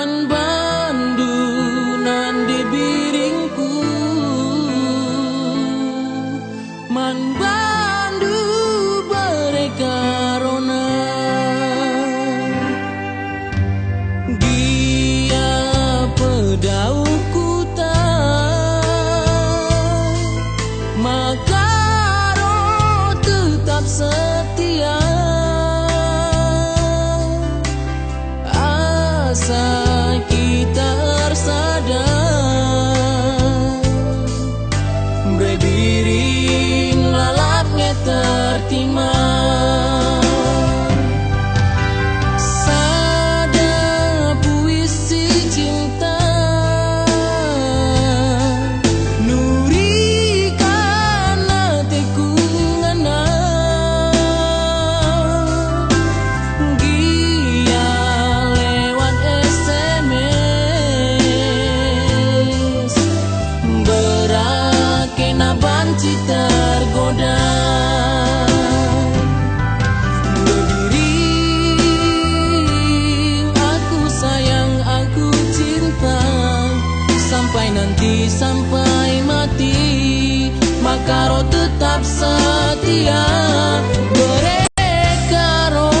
Man bandu nan di biringku, man bandu berekarona. Dia pedau kuta, maka roh tetap setia. Asa kita tersadar, berbiring lalapnya tertima. Sada puisi cinta, nurikan hatiku ngana. Gia lewat SMS, berakena banci tergoda. Berdiri aku sayang, aku cinta, sampai nanti sampai mati, maka roh tetap setia. Berekaro,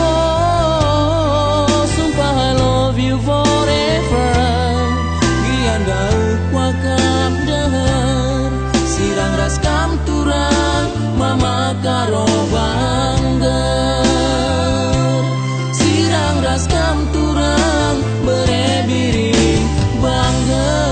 sumpah I love you forever. Gianda kuakap dahar, sirang raskam turang, mama karo banggar. Sirang raskam turang, berebiring banggar.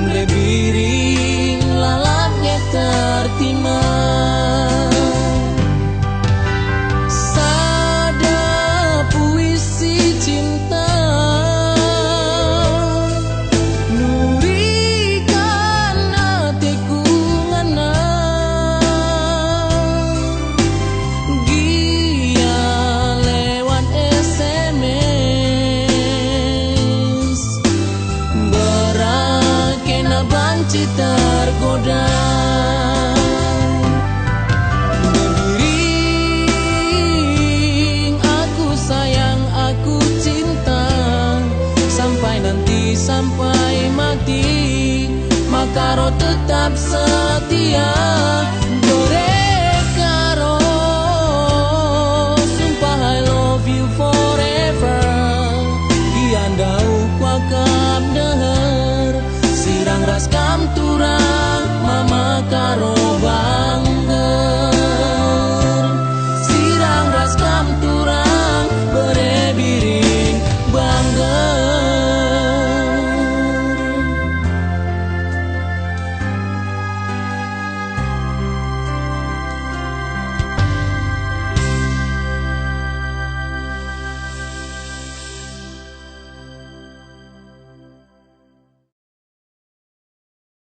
Berbiring lalapnya tertima. Sada puisi cinta, nurikan hatiku ngana. Gia lewat SMS, banci tergoda. Berdiri aku sayang, aku cinta, sampai nanti sampai mati, maka roh tetap setia.